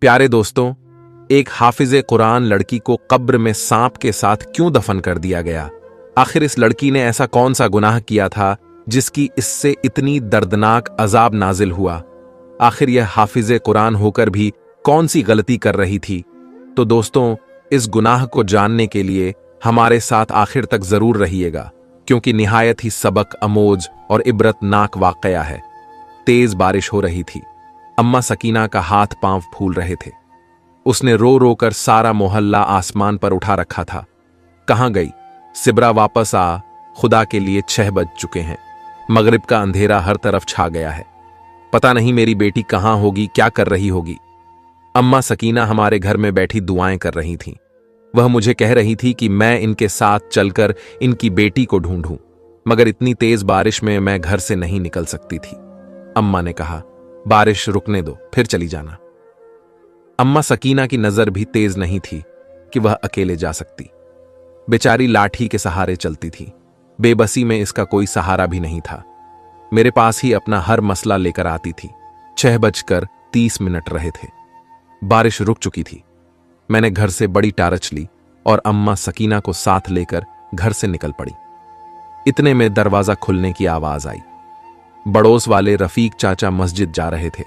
प्यारे दोस्तों, एक हाफिज़े कुरान लड़की को कब्र में सांप के साथ क्यों दफन कर दिया गया? आखिर इस लड़की ने ऐसा कौन सा गुनाह किया था जिसकी इससे इतनी दर्दनाक अजाब नाजिल हुआ? आखिर यह हाफिज़े कुरान होकर भी कौन सी गलती कर रही थी? तो दोस्तों, इस गुनाह को जानने के लिए हमारे साथ आखिर तक जरूर रहिएगा, क्योंकि निहायत ही सबक अमोज और इबरतनाक वाकया है। तेज बारिश हो रही थी। अम्मा सकीना का हाथ पांव फूल रहे थे। उसने रो रो कर सारा मोहल्ला आसमान पर उठा रखा था। कहां गई सिब्रा? वापस आ, खुदा के लिए 6 बज चुके हैं। मगरिब का अंधेरा हर तरफ छा गया है। पता नहीं मेरी बेटी कहां होगी, क्या कर रही होगी। अम्मा सकीना हमारे घर में बैठी दुआएं कर रही थीं। वह मुझे कह रही थी कि मैं इनके साथ चलकर इनकी बेटी को ढूंढूं, मगर इतनी तेज बारिश में मैं घर से नहीं निकल सकती थी। अम्मा ने कहा, बारिश रुकने दो, फिर चली जाना। अम्मा सकीना की नजर भी तेज नहीं थी कि वह अकेले जा सकती। बेचारी लाठी के सहारे चलती थी। बेबसी में इसका कोई सहारा भी नहीं था। मेरे पास ही अपना हर मसला लेकर आती थी। 6:30 रहे थे। बारिश रुक चुकी थी। मैंने घर से बड़ी टारच ली और अम्मा सकीना को साथ लेकर घर से निकल पड़ी। इतने में दरवाजा खुलने की आवाज आई। बड़ोस वाले रफीक चाचा मस्जिद जा रहे थे।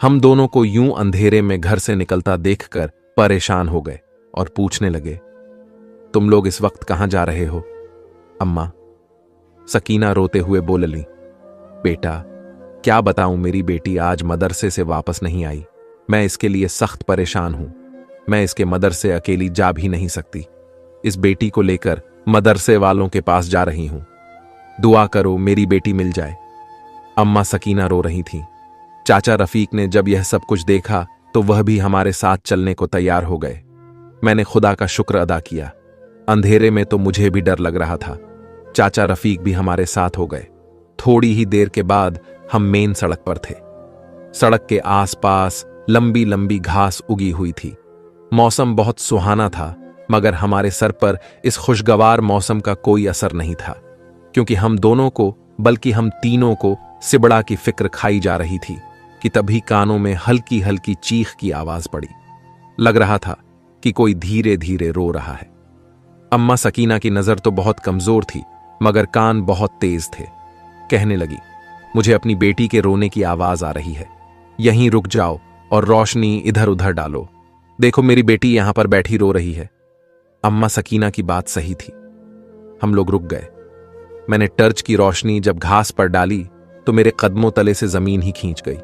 हम दोनों को यूं अंधेरे में घर से निकलता देखकर परेशान हो गए और पूछने लगे, तुम लोग इस वक्त कहां जा रहे हो? अम्मा सकीना रोते हुए बोलली, बेटा क्या बताऊं, मेरी बेटी आज मदरसे से वापस नहीं आई। मैं इसके लिए सख्त परेशान हूं। मैं इसके मदरसे अकेली जा भी नहीं सकती। इस बेटी को लेकर मदरसे वालों के पास जा रही हूं। दुआ करो मेरी बेटी मिल जाए। अम्मा सकीना रो रही थीं। चाचा रफीक ने जब यह सब कुछ देखा तो वह भी हमारे साथ चलने को तैयार हो गए। मैंने खुदा का शुक्र अदा किया। अंधेरे में तो मुझे भी डर लग रहा था। चाचा रफीक भी हमारे साथ हो गए। थोड़ी ही देर के बाद हम मेन सड़क पर थे। सड़क के आसपास लंबी लंबी घास उगी हुई थी। मौसम बहुत सुहाना था, मगर हमारे सर पर इस खुशगवार मौसम का कोई असर नहीं था, क्योंकि हम दोनों को, बल्कि हम तीनों को सिबड़ा की फिक्र खाई जा रही थी कि तभी कानों में हल्की हल्की चीख की आवाज पड़ी। लग रहा था कि कोई धीरे धीरे रो रहा है। अम्मा सकीना की नजर तो बहुत कमजोर थी, मगर कान बहुत तेज थे। कहने लगी, मुझे अपनी बेटी के रोने की आवाज आ रही है। यहीं रुक जाओ और रोशनी इधर उधर डालो। देखो मेरी बेटी यहां पर बैठी रो रही है। अम्मा सकीना की बात सही थी। हम लोग रुक गए। मैंने टर्च की रोशनी जब घास पर डाली तो मेरे कदमों तले से जमीन ही खींच गई।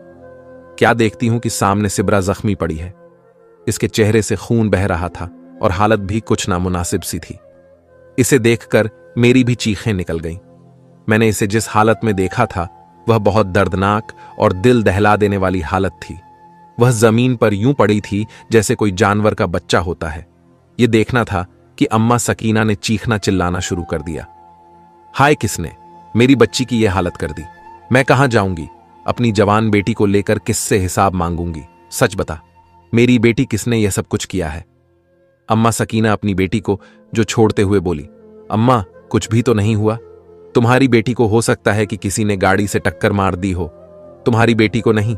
क्या देखती हूं कि सामने सिब्रा जख्मी पड़ी है। इसके चेहरे से खून बह रहा था और हालत भी कुछ नामुनासिब सी थी। इसे देखकर मेरी भी चीखें निकल गईं। मैंने इसे जिस हालत में देखा था वह बहुत दर्दनाक और दिल दहला देने वाली हालत थी। वह जमीन पर यूं पड़ी थी जैसे कोई जानवर का बच्चा होता है। यह देखना था कि अम्मा सकीना ने चीखना चिल्लाना शुरू कर दिया। हाय किसने मेरी बच्ची की यह हालत कर दी? मैं कहां जाऊंगी? अपनी जवान बेटी को लेकर किससे हिसाब मांगूंगी? सच बता, मेरी बेटी किसने यह सब कुछ किया है? अम्मा सकीना अपनी बेटी को जो छोड़ते हुए बोली, अम्मा कुछ भी तो नहीं हुआ। तुम्हारी बेटी को हो सकता है कि किसी ने गाड़ी से टक्कर मार दी हो, तुम्हारी बेटी को नहीं।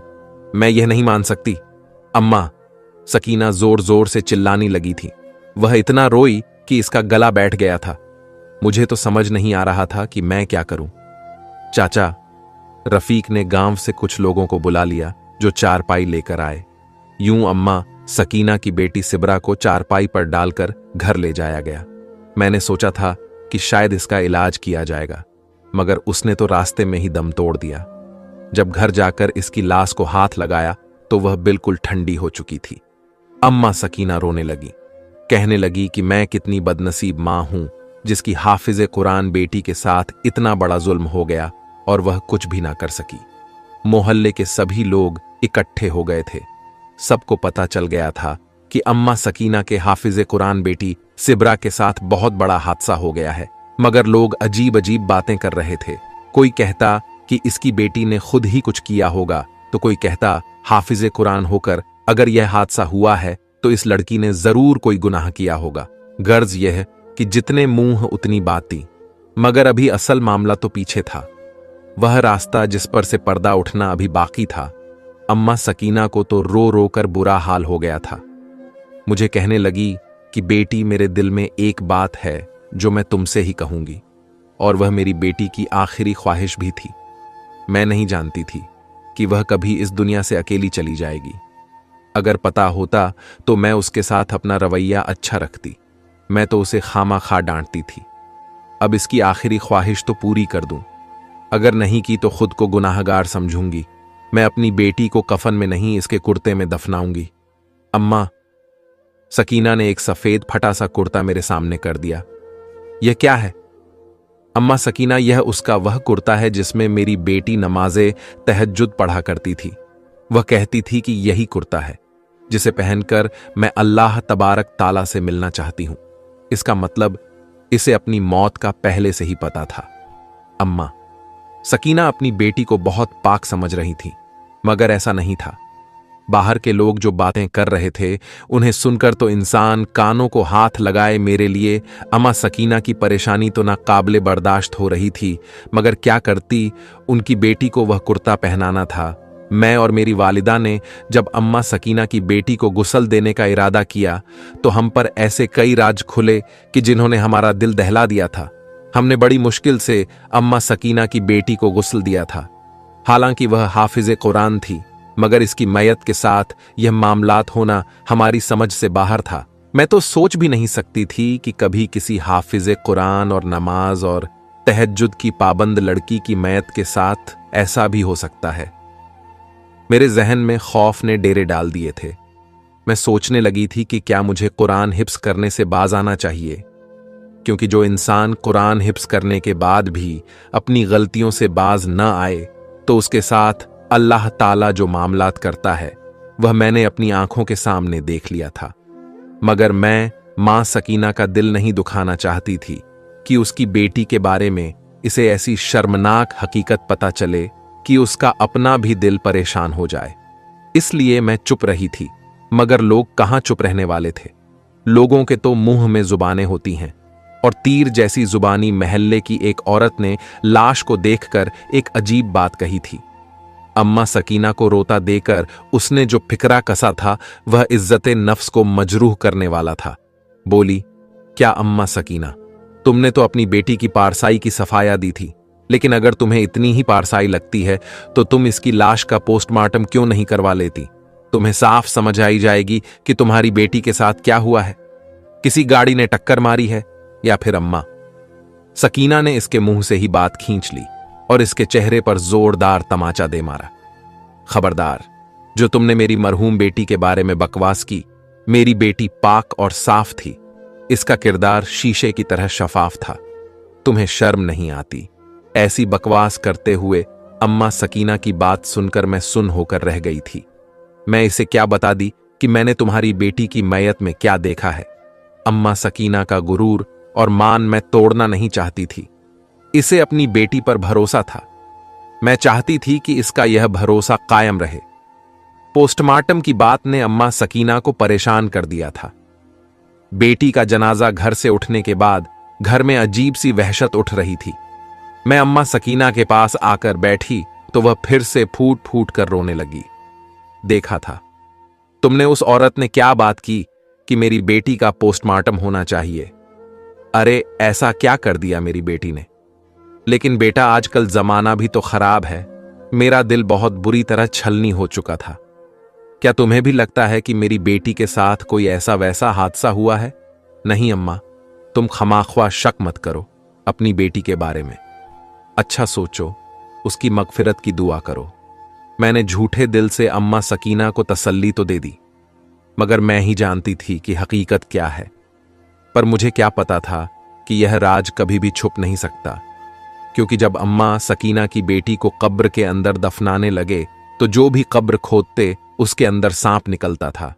मैं यह नहीं मान सकती। अम्मा सकीना जोर जोर से चिल्लाने लगी थी। वह इतना रोई कि इसका गला बैठ गया था। मुझे तो समझ नहीं आ रहा था कि मैं क्या करूं। चाचा रफीक ने गांव से कुछ लोगों को बुला लिया जो चारपाई लेकर आए। यूं अम्मा सकीना की बेटी सिब्रा को चारपाई पर डालकर घर ले जाया गया। मैंने सोचा था कि शायद इसका इलाज किया जाएगा, मगर उसने तो रास्ते में ही दम तोड़ दिया। जब घर जाकर इसकी लाश को हाथ लगाया तो वह बिल्कुल ठंडी हो चुकी थी। अम्मा सकीना रोने लगी। कहने लगी कि मैं कितनी बदनसीब मां हूं जिसकी हाफिज़े कुरान बेटी के साथ इतना बड़ा जुल्म हो गया और वह कुछ भी ना कर सकी। मोहल्ले के सभी लोग इकट्ठे हो गए थे। सबको पता चल गया था कि अम्मा सकीना के हाफिज़े कुरान बेटी सिब्रा के साथ बहुत बड़ा हादसा हो गया है, मगर लोग अजीब अजीब बातें कर रहे थे। कोई कहता कि इसकी बेटी ने खुद ही कुछ किया होगा, तो कोई कहता हाफिज़े कुरान होकर अगर यह हादसा हुआ है तो इस लड़की ने जरूर कोई गुनाह किया होगा। गर्ज यह कि जितने मुंह उतनी बातें, मगर अभी असल मामला तो पीछे था। वह रास्ता जिस पर से पर्दा उठना अभी बाकी था। अम्मा सकीना को तो रो रो कर बुरा हाल हो गया था। मुझे कहने लगी कि बेटी, मेरे दिल में एक बात है जो मैं तुमसे ही कहूंगी, और वह मेरी बेटी की आखिरी ख्वाहिश भी थी। मैं नहीं जानती थी कि वह कभी इस दुनिया से अकेली चली जाएगी। अगर पता होता तो मैं उसके साथ अपना रवैया अच्छा रखती। मैं तो उसे खामा खा डांटती थी। अब इसकी आखिरी ख्वाहिश तो पूरी कर दूं। अगर नहीं की तो खुद को गुनाहगार समझूंगी। मैं अपनी बेटी को कफन में नहीं, इसके कुर्ते में दफनाऊंगी। अम्मा, सकीना ने एक सफेद फटा सा कुर्ता मेरे सामने कर दिया। यह क्या है? अम्मा सकीना, यह उसका वह कुर्ता है जिसमें मेरी बेटी नमाज़े तहज्जुद पढ़ा करती थी। वह कहती थी कि यही कुर्ता है जिसे पहनकर मैं अल्लाह तबारक ताला से मिलना चाहती हूं। इसका मतलब इसे अपनी मौत का पहले से ही पता था। अम्मा, सकीना अपनी बेटी को बहुत पाक समझ रही थी, मगर ऐसा नहीं था। बाहर के लोग जो बातें कर रहे थे उन्हें सुनकर तो इंसान कानों को हाथ लगाए। मेरे लिए अम्मा सकीना की परेशानी तो नाकाबिले बर्दाश्त हो रही थी, मगर क्या करती, उनकी बेटी को वह कुर्ता पहनाना था। मैं और मेरी वालिदा ने जब अम्मा सकीना की बेटी को गुस्ल देने का इरादा किया तो हम पर ऐसे कई राज खुले कि जिन्होंने हमारा दिल दहला दिया था। हमने बड़ी मुश्किल से अम्मा सकीना की बेटी को गुस्ल दिया था। हालांकि वह हाफिज़े कुरान थी, मगर इसकी मैयत के साथ यह मामलात होना हमारी समझ से बाहर था। मैं तो सोच भी नहीं सकती थी कि कभी किसी हाफिज़े कुरान और नमाज और तहज्जुद की पाबंद लड़की की मैयत के साथ ऐसा भी हो सकता है। मेरे जहन में खौफ ने डेरे डाल दिए थे। मैं सोचने लगी थी कि क्या मुझे कुरान हिफ्स करने से बाज आना चाहिए, क्योंकि जो इंसान कुरान हिफ्स करने के बाद भी अपनी गलतियों से बाज न आए तो उसके साथ अल्लाह ताला जो मामलात करता है वह मैंने अपनी आंखों के सामने देख लिया था। मगर मैं मां सकीना का दिल नहीं दुखाना चाहती थी कि उसकी बेटी के बारे में इसे ऐसी शर्मनाक हकीकत पता चले कि उसका अपना भी दिल परेशान हो जाए। इसलिए मैं चुप रही थी, मगर लोग कहां चुप रहने वाले थे। लोगों के तो मुंह में जुबानें होती हैं, और तीर जैसी जुबानी महल्ले की एक औरत ने लाश को देखकर एक अजीब बात कही थी। अम्मा सकीना को रोता देकर उसने जो फिकरा कसा था वह इज्जते नफ्स को मजरूह करने वाला था। बोली, क्या अम्मा सकीना, तुमने तो अपनी बेटी की पारसाई की सफाया दी थी, लेकिन अगर तुम्हें इतनी ही पारसाई लगती है तो तुम इसकी लाश का पोस्टमार्टम क्यों नहीं करवा लेती? तुम्हें साफ समझ आई जाएगी कि तुम्हारी बेटी के साथ क्या हुआ है। किसी गाड़ी ने टक्कर मारी है या फिर अम्मा। सकीना ने इसके मुंह से ही बात खींच ली और इसके चेहरे पर जोरदार तमाचा दे मारा। खबरदार, जो तुमने मेरी मरहूम बेटी के बारे में बकवास की। मेरी बेटी पाक और साफ थी। इसका किरदार शीशे की तरह शफाफ था। तुम्हें शर्म नहीं आती? ऐसी बकवास करते हुए अम्मा सकीना की बात सुनकर मैं सुन होकर रह गई थी। मैं इसे क्या बता दी कि मैंने तुम्हारी बेटी की मैयत में क्या देखा है। अम्मा सकीना का गुरूर और मान मैं तोड़ना नहीं चाहती थी। इसे अपनी बेटी पर भरोसा था। मैं चाहती थी कि इसका यह भरोसा कायम रहे। पोस्टमार्टम की बात ने अम्मा सकीना को परेशान कर दिया था। बेटी का जनाजा घर से उठने के बाद घर में अजीब सी वहशत उठ रही थी। मैं अम्मा सकीना के पास आकर बैठी तो वह फिर से फूट फूट कर रोने लगी। देखा था तुमने उस औरत ने क्या बात की कि मेरी बेटी का पोस्टमार्टम होना चाहिए। अरे ऐसा क्या कर दिया मेरी बेटी ने। लेकिन बेटा, आजकल जमाना भी तो खराब है। मेरा दिल बहुत बुरी तरह छलनी हो चुका था। क्या तुम्हें भी लगता है कि मेरी बेटी के साथ कोई ऐसा वैसा हादसा हुआ है? नहीं अम्मा, तुम खमाख्वा शक मत करो अपनी बेटी के बारे में। अच्छा सोचो, उसकी मगफिरत की दुआ करो। मैंने झूठे दिल से अम्मा सकीना को तसल्ली तो दे दी, मगर मैं ही जानती थी कि हकीकत क्या है। पर मुझे क्या पता था कि यह राज कभी भी छुप नहीं सकता, क्योंकि जब अम्मा सकीना की बेटी को कब्र के अंदर दफनाने लगे तो जो भी कब्र खोदते उसके अंदर सांप निकलता था।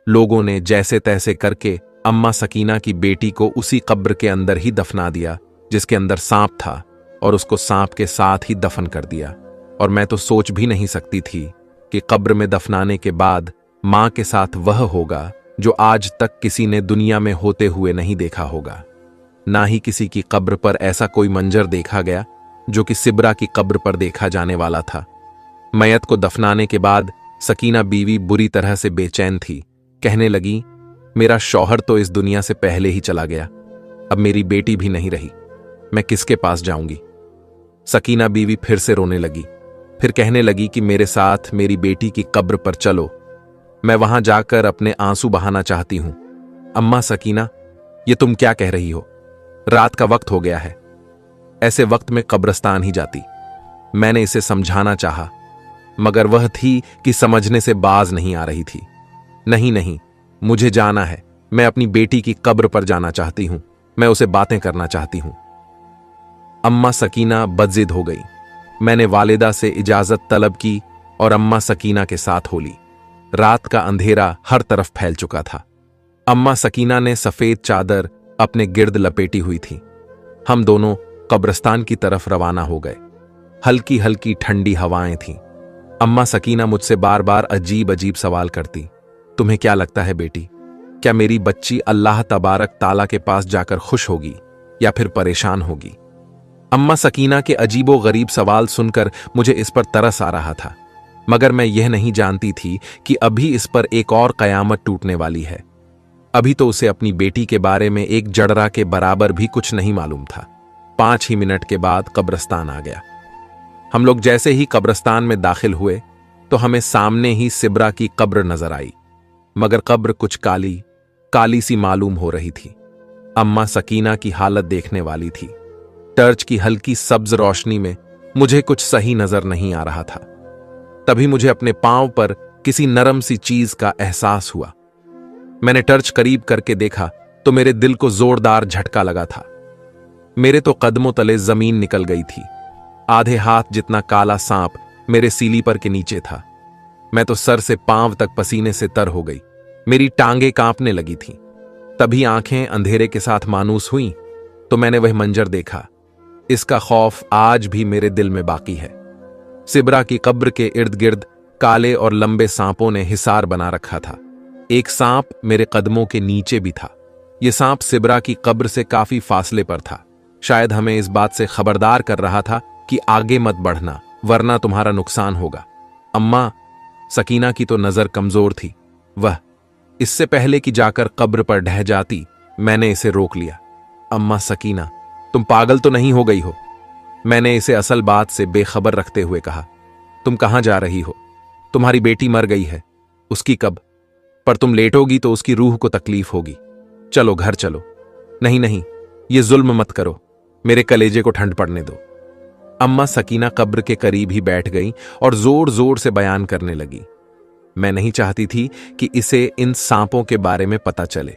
लोगों ने जैसे तैसे करके अम्मा सकीना की बेटी को उसी कब्र के अंदर ही दफना दिया जिसके अंदर सांप था, और उसको सांप के साथ ही दफन कर दिया। और मैं तो सोच भी नहीं सकती थी कि कब्र में दफनाने के बाद मां के साथ वह होगा जो आज तक किसी ने दुनिया में होते हुए नहीं देखा होगा। ना ही किसी की कब्र पर ऐसा कोई मंजर देखा गया जो कि सिबरा की कब्र पर देखा जाने वाला था। मैयत को दफनाने के बाद सकीना बीवी बुरी तरह से बेचैन थी। कहने लगी, मेरा शौहर तो इस दुनिया से पहले ही चला गया, अब मेरी बेटी भी नहीं रही, मैं किसके पास जाऊंगी। सकीना बीवी फिर से रोने लगी। फिर कहने लगी कि मेरे साथ मेरी बेटी की कब्र पर चलो, मैं वहां जाकर अपने आंसू बहाना चाहती हूं। अम्मा सकीना, ये तुम क्या कह रही हो? रात का वक्त हो गया है, ऐसे वक्त में कब्रिस्तान ही जाती। मैंने इसे समझाना चाहा, मगर वह थी कि समझने से बाज नहीं आ रही थी। नहीं नहीं, मुझे जाना है, मैं अपनी बेटी की कब्र पर जाना चाहती हूं, मैं उसे बातें करना चाहती हूं। अम्मा सकीना बदजिद हो गई। मैंने वालिदा से इजाजत तलब की और अम्मा सकीना के साथ हो ली। रात का अंधेरा हर तरफ फैल चुका था। अम्मा सकीना ने सफेद चादर अपने गिर्द लपेटी हुई थी। हम दोनों कब्रिस्तान की तरफ रवाना हो गए। हल्की हल्की ठंडी हवाएं थीं। अम्मा सकीना मुझसे बार बार अजीब अजीब सवाल करती। तुम्हें क्या लगता है बेटी, क्या मेरी बच्ची अल्लाह तबारक ताला के पास जाकर खुश होगी या फिर परेशान होगी? अम्मा सकीना के अजीबो गरीब सवाल सुनकर मुझे इस पर तरस आ रहा था, मगर मैं यह नहीं जानती थी कि अभी इस पर एक और कयामत टूटने वाली है। अभी तो उसे अपनी बेटी के बारे में एक जड़रा के बराबर भी कुछ नहीं मालूम था। 5 ही मिनट के बाद कब्रिस्तान आ गया। हम लोग जैसे ही कब्रिस्तान में दाखिल हुए तो हमें सामने ही सिब्रा की कब्र नजर आई, मगर कब्र कुछ काली काली सी मालूम हो रही थी। अम्मा सकीना की हालत देखने वाली थी। टर्च की हल्की सब्ज रोशनी में मुझे कुछ सही नजर नहीं आ रहा था। तभी मुझे अपने पांव पर किसी नरम सी चीज का एहसास हुआ। मैंने टर्च करीब करके देखा तो मेरे दिल को जोरदार झटका लगा था। मेरे तो कदमों तले जमीन निकल गई थी। आधे हाथ जितना काला सांप मेरे सीलीपर के नीचे था। मैं तो सर से पांव तक पसीने से तर हो गई। मेरी टांगें कांपने लगी थीं। तभी आंखें अंधेरे के साथ मानूस हुईं तो मैंने वह मंजर देखा। इसका खौफ आज भी मेरे दिल में बाकी है। सिब्रा की कब्र के इर्द गिर्द काले और लंबे सांपों ने हिसार बना रखा था। एक सांप मेरे कदमों के नीचे भी था। यह सांप सिब्रा की कब्र से काफी फासले पर था। शायद हमें इस बात से खबरदार कर रहा था कि आगे मत बढ़ना, वरना तुम्हारा नुकसान होगा। अम्मा सकीना की तो नजर कमजोर थी। वह इससे पहले कि जाकर कब्र पर ढह जाती, मैंने इसे रोक लिया। अम्मा सकीना, तुम पागल तो नहीं हो गई हो? मैंने इसे असल बात से बेखबर रखते हुए कहा। तुम कहां जा रही हो? तुम्हारी बेटी मर गई है, उसकी कब? पर तुम लेटोगी तो उसकी रूह को तकलीफ होगी। चलो घर चलो। नहीं नहीं, ये जुल्म मत करो, मेरे कलेजे को ठंड पड़ने दो। अम्मा सकीना कब्र के करीब ही बैठ गई और जोर जोर से बयान करने लगी। मैं नहीं चाहती थी कि इसे इन सांपों के बारे में पता चले।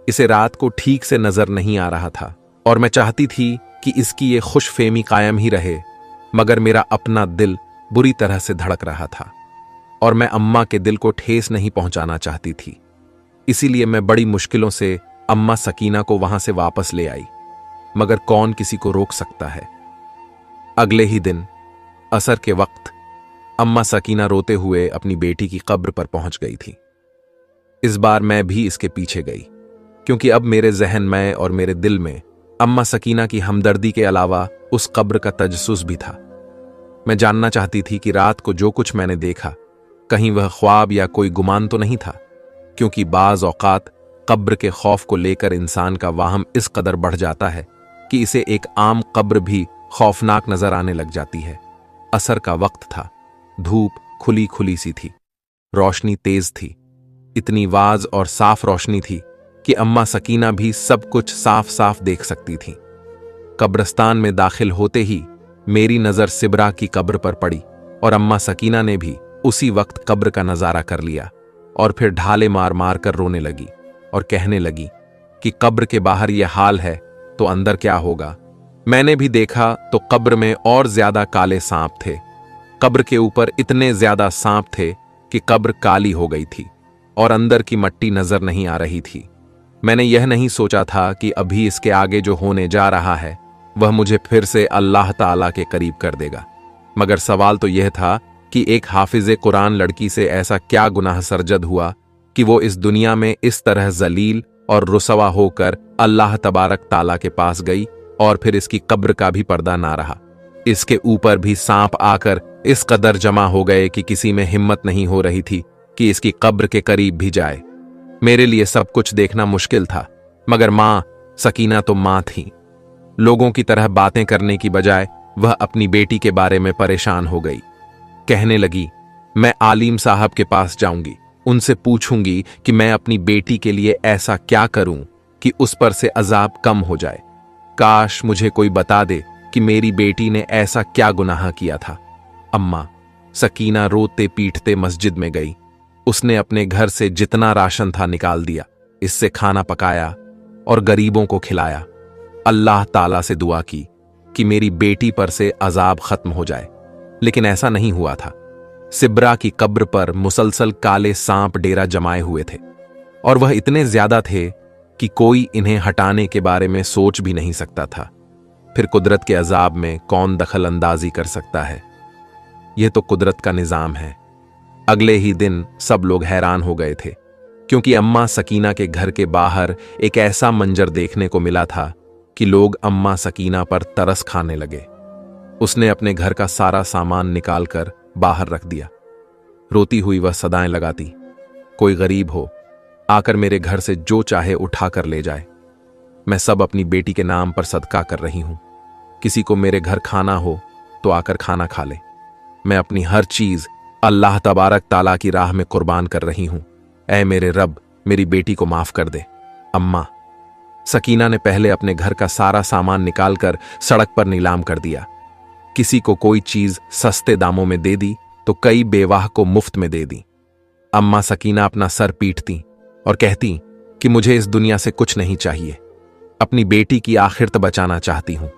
इसे रात को ठीक से नजर नहीं आ रहा था और मैं चाहती थी कि इसकी ये खुशफेमी कायम ही रहे, मगर मेरा अपना दिल बुरी तरह से धड़क रहा था और मैं अम्मा के दिल को ठेस नहीं पहुंचाना चाहती थी। इसीलिए मैं बड़ी मुश्किलों से अम्मा सकीना को वहां से वापस ले आई, मगर कौन किसी को रोक सकता है। अगले ही दिन असर के वक्त अम्मा सकीना रोते हुए अपनी बेटी की कब्र पर पहुंच गई थी। इस बार मैं भी इसके पीछे गई, क्योंकि अब मेरे जहन में और मेरे दिल में अम्मा सकीना की हमदर्दी के अलावा उस कब्र का तजस्सुस भी था। मैं जानना चाहती थी कि रात को जो कुछ मैंने देखा, कहीं वह ख्वाब या कोई गुमान तो नहीं था, क्योंकि बाज औकात कब्र के खौफ को लेकर इंसान का वाहम इस कदर बढ़ जाता है कि इसे एक आम कब्र भी खौफनाक नजर आने लग जाती है। असर का वक्त था। धूप खुली खुली सी थी, रोशनी तेज थी। इतनी वाज और साफ रोशनी थी कि अम्मा सकीना भी सब कुछ साफ साफ देख सकती थी। कब्रिस्तान में दाखिल होते ही मेरी नजर सिब्रा की कब्र पर पड़ी और अम्मा सकीना ने भी उसी वक्त कब्र का नजारा कर लिया और फिर ढाले मार मार कर रोने लगी और कहने लगी कि कब्र के बाहर यह हाल है तो अंदर क्या होगा। मैंने भी देखा तो कब्र में और ज्यादा काले सांप थे। कब्र के ऊपर इतने ज्यादा सांप थे कि कब्र काली हो गई थी और अंदर की मट्टी नजर नहीं आ रही थी। मैंने यह नहीं सोचा था कि अभी इसके आगे जो होने जा रहा है वह मुझे फिर से अल्लाह ताला के करीब कर देगा। मगर सवाल तो यह था कि एक हाफिज कुरान लड़की से ऐसा क्या गुनाह सरजद हुआ कि वो इस दुनिया में इस तरह जलील और रुसवा होकर अल्लाह तबारक ताला के पास गई और फिर इसकी कब्र का भी पर्दा ना रहा। इसके ऊपर भी सांप आकर इस कदर जमा हो गए कि किसी में हिम्मत नहीं हो रही थी कि इसकी कब्र के करीब भी जाए। मेरे लिए सब कुछ देखना मुश्किल था, मगर मां सकीना तो मां थी। लोगों की तरह बातें करने की बजाय वह अपनी बेटी के बारे में परेशान हो गई। कहने लगी, मैं आलिम साहब के पास जाऊंगी, उनसे पूछूंगी कि मैं अपनी बेटी के लिए ऐसा क्या करूं कि उस पर से अजाब कम हो जाए। काश मुझे कोई बता दे कि मेरी बेटी ने ऐसा क्या गुनाह किया था। अम्मा सकीना रोते पीटते मस्जिद में गई। उसने अपने घर से जितना राशन था निकाल दिया, इससे खाना पकाया और गरीबों को खिलाया। अल्लाह ताला से दुआ की कि मेरी बेटी पर से अजाब खत्म हो जाए, लेकिन ऐसा नहीं हुआ था। सिब्रा की कब्र पर मुसलसल काले सांप डेरा जमाए हुए थे और वह इतने ज्यादा थे कि कोई इन्हें हटाने के बारे में सोच भी नहीं सकता था। फिर कुदरत के अजाब में कौन दखल अंदाजी कर सकता है? यह तो कुदरत का निजाम है। अगले ही दिन सब लोग हैरान हो गए थे, क्योंकि अम्मा सकीना के घर के बाहर एक ऐसा मंजर देखने को मिला था कि लोग अम्मा सकीना पर तरस खाने लगे। उसने अपने घर का सारा सामान निकालकर बाहर रख दिया। रोती हुई वह सदाएं लगाती, कोई गरीब हो आकर मेरे घर से जो चाहे उठा कर ले जाए। मैं सब अपनी बेटी के नाम पर सदका कर रही हूं। किसी को मेरे घर खाना हो तो आकर खाना खा ले। मैं अपनी हर चीज अल्लाह तबारक ताला की राह में कुर्बान कर रही हूं। ऐ मेरे रब, मेरी बेटी को माफ कर दे। अम्मा सकीना ने पहले अपने घर का सारा सामान निकालकर सड़क पर नीलाम कर दिया। किसी को कोई चीज सस्ते दामों में दे दी तो कई बेवाह को मुफ्त में दे दी। अम्मा सकीना अपना सर पीटती और कहती कि मुझे इस दुनिया से कुछ नहीं चाहिए, अपनी बेटी की आखिरत बचाना चाहती हूं।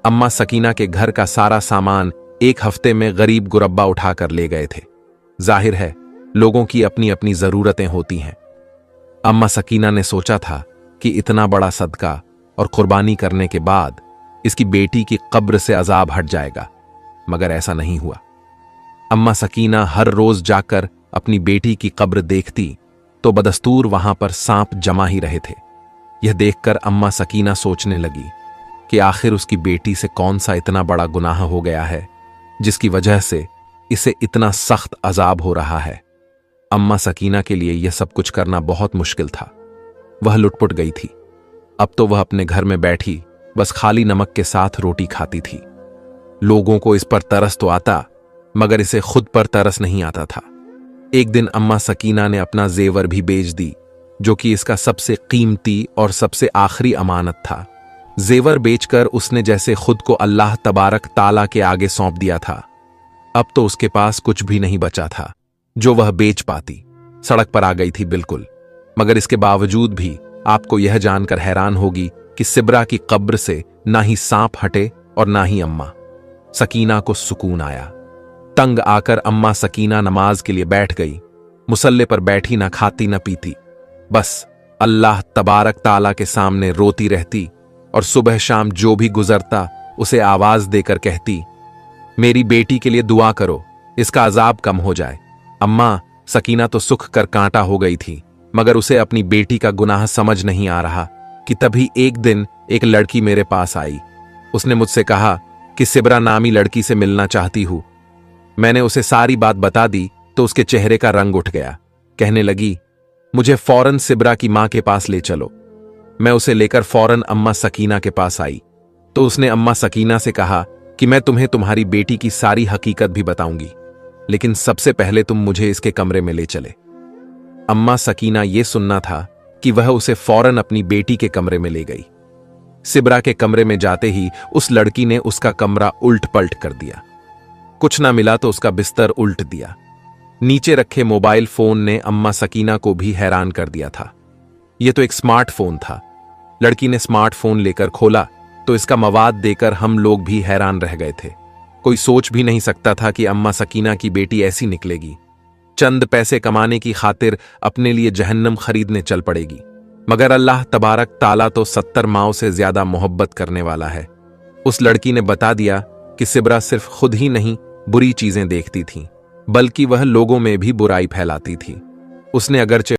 अम्मा सकीना के घर का सारा सामान एक हफ्ते में गरीब गुरब्बा उठाकर ले गए थे। जाहिर है लोगों की अपनी अपनी जरूरतें होती हैं। अम्मा सकीना ने सोचा था कि इतना बड़ा सदका और कुर्बानी करने के बाद इसकी बेटी की कब्र से अजाब हट जाएगा, मगर ऐसा नहीं हुआ। अम्मा सकीना हर रोज जाकर अपनी बेटी की कब्र देखती तो बदस्तूर वहां पर सांप जमा ही रहे थे। यह देखकर अम्मा सकीना सोचने लगी कि आखिर उसकी बेटी से कौन सा इतना बड़ा गुनाह हो गया है जिसकी वजह से इसे इतना सख्त अजाब हो रहा है। अम्मा सकीना के लिए यह सब कुछ करना बहुत मुश्किल था। वह लुटपुट गई थी। अब तो वह अपने घर में बैठी बस खाली नमक के साथ रोटी खाती थी। लोगों को इस पर तरस तो आता, मगर इसे खुद पर तरस नहीं आता था। एक दिन अम्मा सकीना ने अपना जेवर भी बेच दी, जो कि इसका सबसे कीमती और सबसे आखिरी अमानत था। जेवर बेचकर उसने जैसे खुद को अल्लाह तबारक ताला के आगे सौंप दिया था। अब तो उसके पास कुछ भी नहीं बचा था जो वह बेच पाती। सड़क पर आ गई थी बिल्कुल, मगर इसके बावजूद भी आपको यह जानकर हैरान होगी कि सिब्रा की कब्र से ना ही सांप हटे और ना ही अम्मा सकीना को सुकून आया। तंग आकर अम्मा सकीना नमाज के लिए बैठ गई। मुसल्ले पर बैठी ना खाती ना पीती, बस अल्लाह तबारक ताला के सामने रोती रहती और सुबह शाम जो भी गुजरता उसे आवाज देकर कहती, मेरी बेटी के लिए दुआ करो, इसका अजाब कम हो जाए। अम्मा सकीना तो सुख कर कांटा हो गई थी, मगर उसे अपनी बेटी का गुनाह समझ नहीं आ रहा कि तभी एक दिन एक लड़की मेरे पास आई। उसने मुझसे कहा कि सिब्रा नामी लड़की से मिलना चाहती हूं। मैंने उसे सारी बात बता दी तो उसके चेहरे का रंग उठ गया। कहने लगी, मुझे फौरन सिब्रा की मां के पास ले चलो। मैं उसे लेकर फौरन अम्मा सकीना के पास आई तो उसने अम्मा सकीना से कहा कि मैं तुम्हें तुम्हारी बेटी की सारी हकीकत भी बताऊंगी, लेकिन सबसे पहले तुम मुझे इसके कमरे में ले चले। अम्मा सकीना यह सुनना था कि वह उसे फौरन अपनी बेटी के कमरे में ले गई। सिब्रा के कमरे में जाते ही उस लड़की ने उसका कमरा उल्ट पलट कर दिया। कुछ ना मिला तो उसका बिस्तर उल्ट दिया। नीचे रखे मोबाइल फोन ने अम्मा सकीना को भी हैरान कर दिया था। यह तो एक स्मार्टफोन था। लड़की ने स्मार्टफोन लेकर खोला तो इसका मवाद देकर हम लोग भी हैरान रह गए थे। कोई सोच भी नहीं सकता था कि अम्मा सकीना की बेटी ऐसी निकलेगी। चंद पैसे कमाने की खातिर अपने लिए जहन्नम खरीदने चल पड़ेगी। मगर अल्लाह तबारक ताला तो 70 माओं से ज्यादा मोहब्बत करने वाला है। उस लड़की ने बता दिया कि सिब्रा सिर्फ खुद ही नहीं बुरी चीजें देखती थी, बल्कि वह लोगों में भी बुराई फैलाती थी। उसने अगरचे